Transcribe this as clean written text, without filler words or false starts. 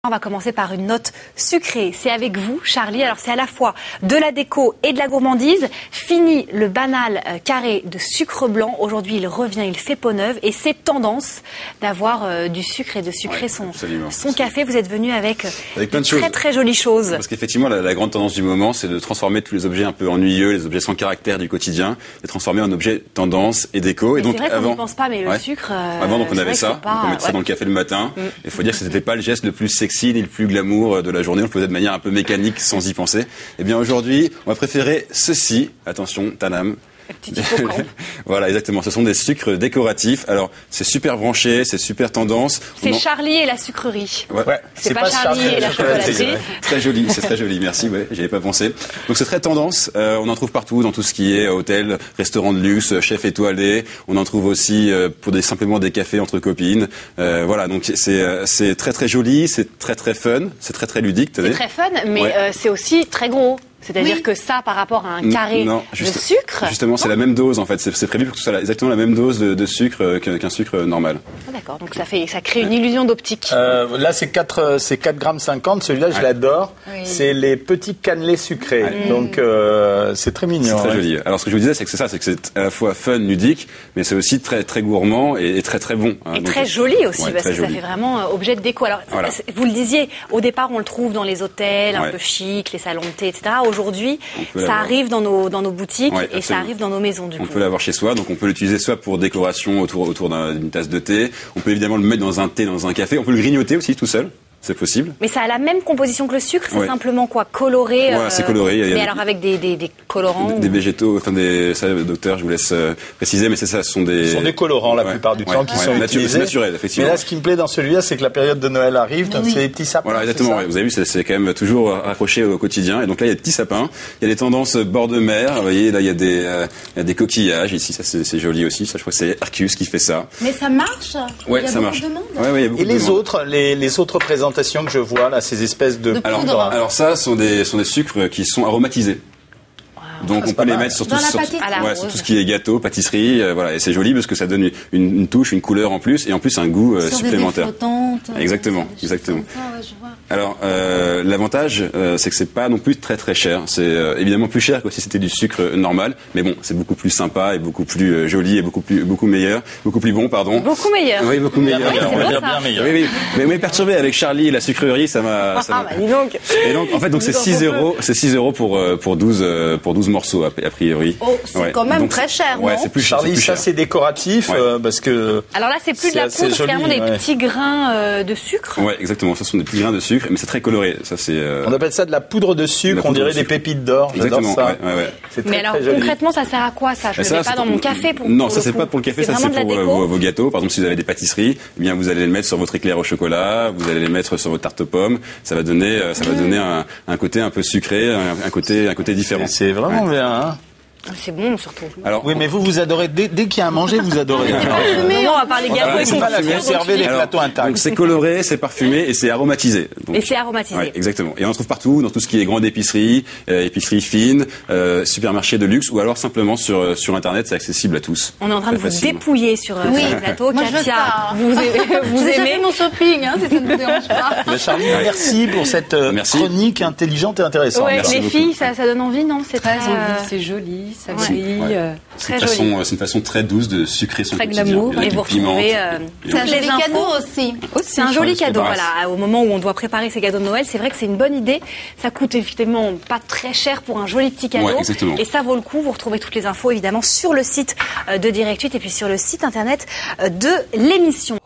On va commencer par une note sucrée. C'est avec vous, Charlie. Alors, c'est à la fois de la déco et de la gourmandise. Fini le banal carré de sucre blanc. Aujourd'hui, il revient, il fait peau neuve. Et c'est tendance d'avoir du sucre et de sucrer son café. Vous êtes venu avec plein de choses. Très jolies choses. Parce qu'effectivement, la grande tendance du moment, c'est de transformer tous les objets un peu ennuyeux, les objets sans caractère du quotidien, de transformer en objets tendance et déco. Et donc, c'est vrai qu'on n'y pense pas, mais le sucre... Avant, donc, on avait ça. On mettait ça dans le café le matin. Il faut dire que ce n'était pas le geste le plus sexy ni le plus glamour de la journée. On le faisait de manière un peu mécanique, sans y penser. Eh bien, aujourd'hui, on va préférer ceci. Attention, Tanam. Voilà, exactement. Ce sont des sucres décoratifs. Alors, c'est super branché, c'est super tendance. C'est Charlie et la sucrerie. Ouais. C'est pas Charlie et la chocolaterie. Très joli, c'est très joli. Merci. Ouais, j'y avais pas pensé. Donc, c'est très tendance. On en trouve partout, dans tout ce qui est hôtel, restaurant de luxe, chef étoilé. On en trouve aussi pour simplement des cafés entre copines. Voilà. Donc, c'est très très joli, c'est très très fun, c'est très très ludique. C'est très fun, mais c'est aussi très gros. C'est-à-dire que ça, par rapport à un carré de sucre... Justement, c'est la même dose, en fait. C'est prévu pour que ce soit exactement la même dose de sucre qu'un sucre normal. Ah, d'accord, donc ça crée une illusion d'optique. Là, c'est 4,50 grammes. Celui-là, je l'adore. Oui. C'est les petits cannelés sucrés. Donc, c'est très mignon. C'est très joli. Alors, ce que je vous disais, c'est que c'est à la fois fun, ludique, mais c'est aussi très, très gourmand et très, très bon. Et donc, très joli aussi, parce que ça fait vraiment objet de déco. Alors, vous le disiez, au départ, on le trouve dans les hôtels, un peu chic, les salons de thé, etc. Aujourd'hui, ça arrive dans nos boutiques et ça arrive dans nos maisons du coup. On peut l'avoir chez soi, donc on peut l'utiliser soit pour décoration autour d'une tasse de thé, on peut évidemment le mettre dans un thé, dans un café, on peut le grignoter aussi tout seul. C'est possible. Mais ça a la même composition que le sucre, c'est simplement quoi, coloré. Voilà, c'est coloré. Mais alors avec des colorants. Des végétaux, ça, docteur, je vous laisse préciser, mais c'est ça, ce sont des colorants la plupart du temps qui sont utilisés. C'est naturel, effectivement. Mais là, ce qui me plaît dans celui-là, c'est que la période de Noël arrive, donc c'est des petits sapins. Voilà, exactement. Vous avez vu, c'est quand même toujours accroché au quotidien. Et donc là, il y a des petits sapins. Il y a des tendances bord de mer. Vous voyez, là, il y a des coquillages. Ici, ça, c'est joli aussi. Ça, je crois que c'est Arcus qui fait ça. Mais ça marche. Ouais, ça marche. Et les autres présentations que je vois là, ces espèces de poudre. Alors ça, sont des sucres qui sont aromatisés. Donc on peut les mettre sur tout ce qui est gâteau, pâtisserie, voilà, et c'est joli parce que ça donne une touche, une couleur en plus, et en plus un goût supplémentaire. Exactement. Alors l'avantage, c'est que c'est pas non plus très très cher. C'est évidemment plus cher que si c'était du sucre normal, mais bon, c'est beaucoup plus sympa et beaucoup plus joli et beaucoup meilleur, beaucoup plus bon, pardon. Beaucoup meilleur. Oui, beaucoup meilleur. Bien meilleur. Oui. Mais perturbé avec Charlie et la sucrerie, ça m'a. Bah dis donc. Et donc en fait, donc c'est 6 euros. C'est 6 euros pour 12 morceaux a priori. Oh, c'est quand même très cher, non? C'est plus Charlie, cher. Ça c'est décoratif parce que. Alors là, c'est plus de la poudre, c'est vraiment des petits grains de sucre. Ouais, exactement. Ce sont des petits grains de sucre, mais c'est très coloré. Ça c'est. On appelle ça de la poudre de sucre. On dirait des pépites d'or. Exactement. Ça. C'est mais alors concrètement, ça sert à quoi ça? Je ne le mets pas dans mon café pour. Non, ça c'est pas pour le café. Ça c'est pour vos gâteaux. Par exemple, si vous avez des pâtisseries, eh bien vous allez les mettre sur votre éclair au chocolat. Vous allez les mettre sur votre tarte aux pommes. Ça va donner un côté un peu sucré, un côté différent. C'est vraiment bien. Hein. C'est bon surtout. Alors, oui, mais vous adorez dès qu'il y a à manger, vous adorez. On va parler gâteaux et conserver les plateaux intacts. Donc c'est coloré, c'est parfumé et c'est aromatisé. Donc, et c'est aromatisé. Ouais, exactement. Et on en trouve partout, dans tout ce qui est grande épicerie, épicerie fine, supermarché de luxe, ou alors simplement sur Internet, c'est accessible à tous. On est en train de vous dépouiller sur le plateau. Moi, Katia, vous aimez mon shopping, si ça ne vous dérange pas. Charlie, merci pour cette chronique intelligente et intéressante. Les filles, ça donne envie, non? C'est joli. Ça brille. C'est une façon très douce de sucrer son quotidien. Très glamour. Et vous retrouvez c'est un joli cadeau aussi. C'est un joli cadeau. Voilà, au moment où on doit préparer ses cadeaux de Noël, c'est vrai que c'est une bonne idée. Ça coûte effectivement pas très cher pour un joli petit cadeau. Et ça vaut le coup. Vous retrouvez toutes les infos évidemment sur le site de Direct 8 et puis sur le site internet de l'émission.